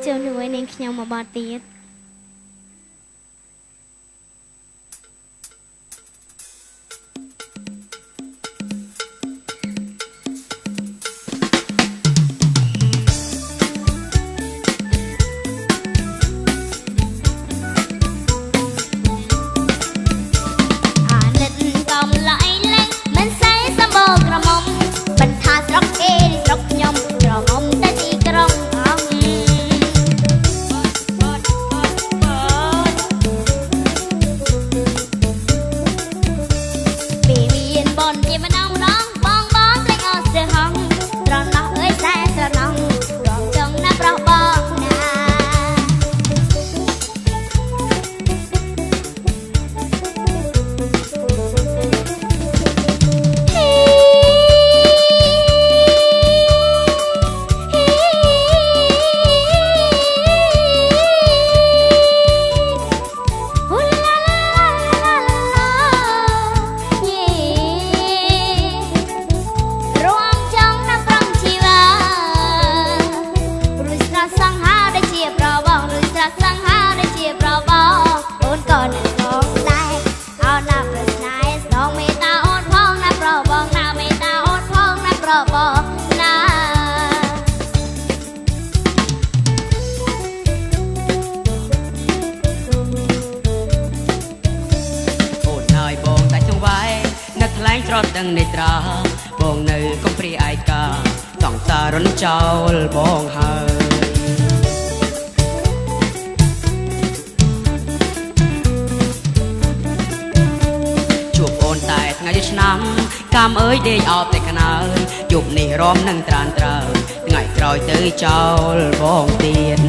ចូលជាមួយនាងខ្ញុំមកបត់ទៀតដឹងនេត្រាបងនៅកុំព្រាឯកាសង្សាររនចោលបងហើយជួបអូនតែថ្ងៃឆ្នាំកាមអើយដេកអោបតែកណើយយប់នេះរំនឹងត្រានត្រើយថ្ងៃក្រោយទៅចោលបងទៀត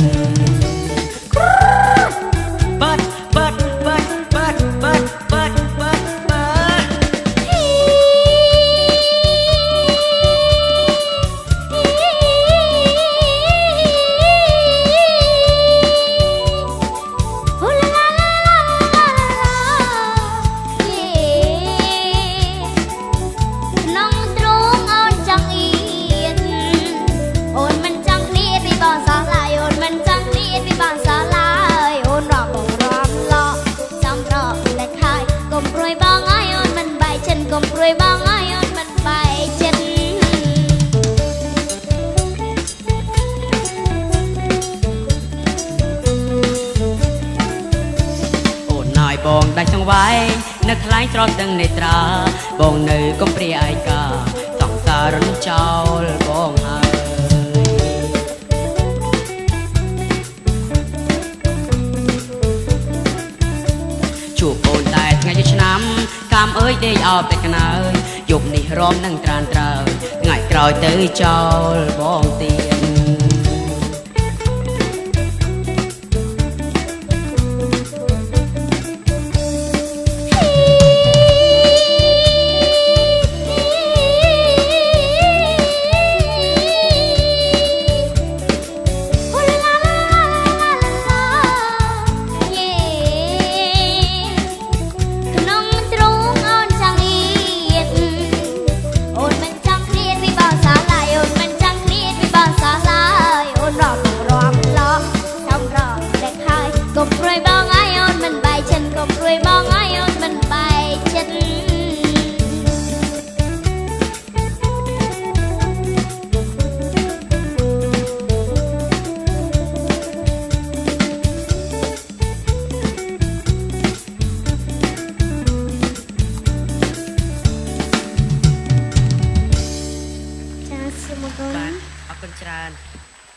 បងដាច់ចង្វាយនៅខ្លាញ់ស្រត់ដឹងនេត្រាបងនៅកុំព្រាឯកាសង្សាររនចោលបងហើយជួបអូនតែថ្ងៃឆ្នាំកាមអើយដេកអោបតែកណើយយប់នេះរំនឹងត្រានត្រើយថ្ងៃក្រោយទៅចោលបងទៀត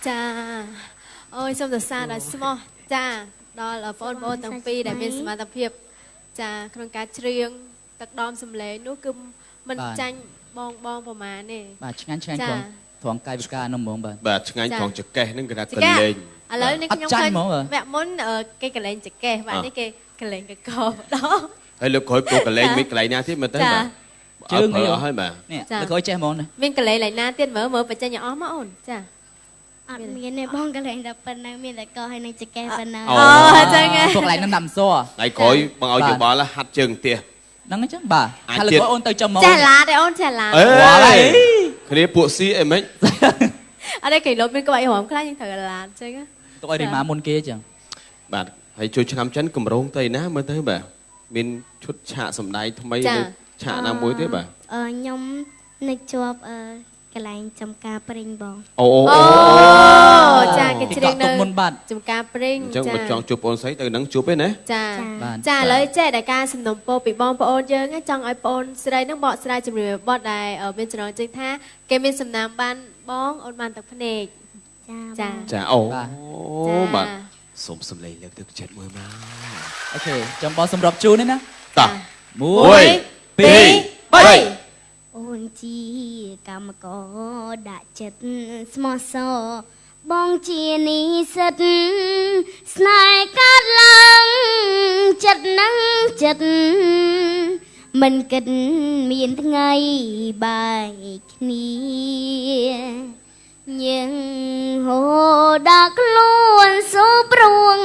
ចាអូយសូមសរសើរដល់ស្មោះចាដល់បងប្អូនទាំងពីរដែលមានសមត្ថភាពចាក្នុងការច្រៀងទឹកដមសំឡេងនោះគឺមិនចាញ់បងប្រមាណទេបាទឆ្ងាញ់ត្រង់កាយវិការនោះហ្មងបាទឆ្ងាញ់ត្រង់ចកេះហ្នឹងគេថាកលេងឥឡូវនេះខ្ញុំឃើញវគ្គមុនគេកលេងចកេះបាទនេះគេកលេងកកដល់ហើយលើកក្រោយពូកលេងមិនកន្លែងណាទៀតមើលទៅបាទជើងនេះអស់ហើយបាទនេះលើកក្រោយចេះហ្មងមានកលេងណាទៀតមើលបញ្ចេញឲ្យអស់មកអូនចាអត់មានទេបងកន្លែងតែប៉ុណ្ណឹងមានតែកោហើយនឹងចកេះប៉ុណ្ណឹងអូអញ្ចឹងពួកកន្លែងនឹងដាំសួរថ្ងៃក្រោយបងឲ្យយោបល់ហាត់ជើងផ្ទះហ្នឹងអញ្ចឹងបាទហើយលើកអូនទៅចំមកចេះឡាទេអូនចេះឡាវ៉ាហើយគ្នាពួកស៊ីអីមិនអត់ទេគេលុបមានក្បាច់រំខ្លាញ់យើងត្រូវឡាអញ្ចឹង ตัวไอ้มามุนเกจัง บาดให้ช่วยชำชั้นกลุ่มโรงเตยนะเมื่อเธอแบบมีชุดฉะสำได้ทำไมฉะน้ำมวยเธอแบบ nhóm nơi chụp cái lạnh trong ca pring bong โอ้ โอ้จ้ากิจเรียง ต เน กมุนบัด จุ่มกาปริง จังมันจองจูบโอนไซต์แต่นังจูบไปนะ จ้า บ้าน จ้าเลยเจ๊แต่การสมนมโปปีบองปอนเยอะงั้นจังไอปอนสไลด์นังบอสไลด์จำเรือบอดได้เป็นจนจึงท่าเกมเป็นสำนามบ้านบ้องออนมันตักพเนก จ้า จ้าโอ้ จ้า บาดสมสำเลยเลือกตึกเจ็ดมือมา โอเคจำบอสำหรับจูนี่นะ ต่อ มุ โอ้ย ปีไป ôn chi cam có đã chất small so bong chi ni sật snai cát lăng chất nắng chất mình cần miền ngày bài kia nhưng hồ đã luôn số bruông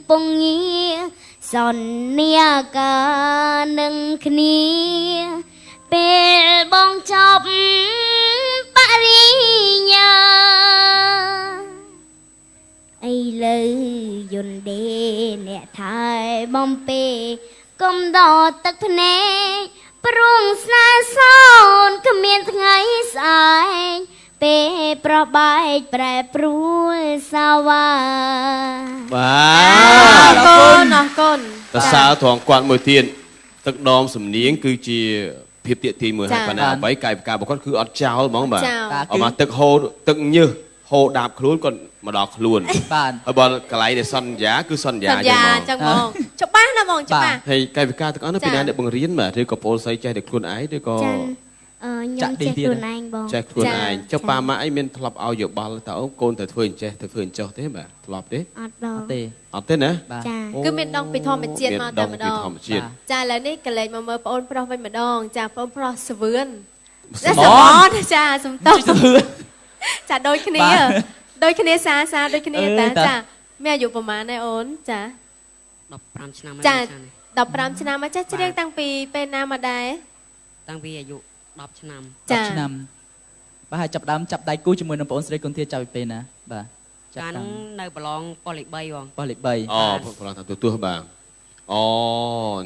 bông nghĩa giòn nia cả nâng kia bèl bong chọc Paris ai lư dồn đê nẹ thái bom pê công đỏ tắc phê prung sna son kemiên ngày sai pê pro bài pre pru sao wa บ้า ก้นเนาะก้น แต่สาวทองกวาดมือเทียนตึกดอมสำเนียงคือจีเพียบเตียตีมือให้ปนาไปไก่กาบอกว่าคืออดเจ้ามองแบบเอามาตึกโฮตึกยื้อโฮดาบคลุ้นก่อนมาดอกคลุ้น บ้าน เอาบอลกระไรเดี๋ยวซ่อนยาคือซ่อนยา สัญญาจังมองจบป้านะมองจบป้า ให้ไก่กาตึกอันนั้นเป็นงานเด็กบังเรียนมาที่ก็โปรใส่ใจเด็กคลุ้นไอ้ด้วยก็ chân nhóm chết luôn anh bong แจ็คคลุ้นไอ้เจ้าปลามาไอ้เมียนทลับเอาอยู่บอลแต่เอาโกนแต่เฟื่อนเจ้แต่เฟื่อนเจ้าเท่แบบทลับดิ ọt bò เต เอาเต้นนะ บ้าน cha คือเป็นดองไปทอมเป็นเจียนมาแต่มาดอง เจียน จ้าแล้วนี่ก็เลยมาเมื่อปอนพรอไปมาดองจ้าปอนพรอสเวือน ส และ ม ส อ มอน จ้าสมต้ จิตเพื่อน จ้าโดยคณีโดยคณีซาโดยคณีแต่จ้าแม่อายุประมาณในโอนจ้า 15 ឆ្នាំ ចា ហើយ 15ឆ្នាំមកចាស់ច្រៀងតាំងពីពេលណាមកដែរ តាំងពីអាយុ10ឆ្នាំ จับឆ្នាំបាទហើយចាប់ដើមចាប់ដៃគូជាមួយនឹងបងស្រីគុនធាចាប់ពីពេលណាបាទចាប់ កាល តាំ ហ្នឹង ង នៅប្រឡងប៉ុស្តិ៍លេខ3បង បោះលេខ3 อ๋อพลังทางตัวบางอ๋อ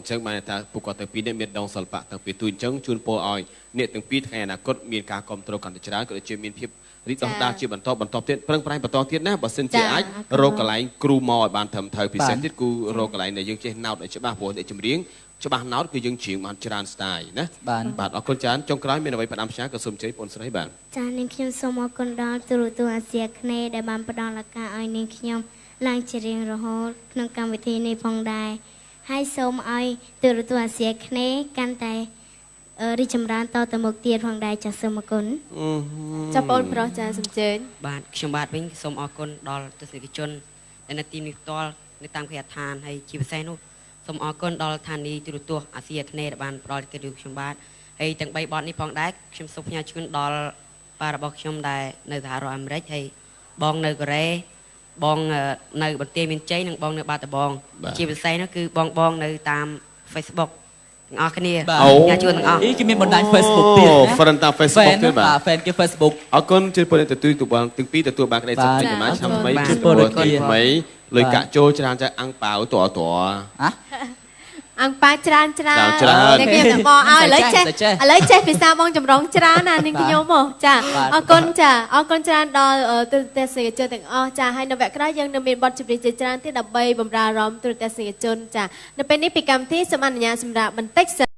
จังมาแต่ปกติปีนี้มีดองสลปะตั้งปีตุนจังชวนโปรออยเนี่ยตั้งปีไงนะก็มีการกรมตรกันติดร้านก็จะมีเพียบริตองดาจีบรรทบบรรทบเทียนเพิ่งปลายบรรทบเทียนนะบัดเซนเจียไอโรกไหลครูมอยบานทำไทยพิเศษที่กูโรกไหลเนี่ยยังเช่นนาวในฉบับหัวในจำเรียงฉบับนาวคือยังเฉียงมันจรานสไตล์นะ បាន บาดเอาคนจานจงกลายเป็นอะไรประดามช้ากับสมใจปนสไลบาน ចានាងខ្ញុំសូមអរគុណដល់ទូរទស្សន៍អាស៊ីអាគ្នេយ៍ដែលបានផ្ដល់ឱកាសឲ្យនាងខ្ញុំឡើងជារៀងរហូតក្នុងកម្មវិធីនេះផងដែរហើយសូមឲ្យទូរទស្សន៍អាស៊ីអាគ្នេយ៍កាន់តែរីកចម្រើនតទៅមុខទៀតផងដែរចាសសូមអរគុណ ចាប់បងប្រុសចាសំជើញ បាទខ្ញុំបាទវិញសូមអរគុណដល់ទស្សនិកជនដែលនៅទីនេះផ្ទាល់នៅតាមគេដ្ឋានហើយជាពិសេសនោះសូមអរគុណដល់ឋានីទូរទស្សន៍អាស៊ីអាគ្នេយ៍ដែលបានផ្ដល់កិត្តិយសខ្ញុំបាទហើយទាំង3បទនេះផងដែរខ្ញុំសូមផ្ញើជូនដល់ប៉ារបស់ខ្ញុំដែលនៅសហរដ្ឋអាមេរិកហើយបងនៅកូរ៉េបងនៅបន្ទាយមានជ័យនិងបងនៅបាត់ដំបងជាពិសេសនោះគឺបងនៅតាម Facebook ទាំងអស់គ្នាផ្ញើជូនទាំងអស់ អីគេមានបណ្ដាញ Facebook ទៀតណា ហ្វ្រេនតា Facebook ទៀតបាទ ហ្វេនគេ Facebook អរគុណជឿពលទទួលទូបានទាំងពីរទទួលបានក្តីសុខចិត្តមកឆ្នាំថ្មីជឿពលថ្មីលុយកាក់ចូលច្រើនចាអាំងប៉ាវតត ហ៎ អង្គប៉ាច្រើន ច្រើន នេះខ្ញុំតែបងឲ្យឥឡូវចេះភាសាបងចម្រងច្រើនណានាងខ្ញុំហ៎ចាអរគុណចាអរគុណច្រើនដល់ទូរទស្សនិកជនទាំងអស់ចាហើយនៅវគ្គក្រោយយើងនៅមានបទចម្រៀងជាច្រើនទៀតដើម្បីបម្រើអារម្មណ៍ទូរទស្សនិកជនចានៅពេលនេះពីកម្មវិធីសូមអនុញ្ញាតសម្រាប់បន្តិចសិន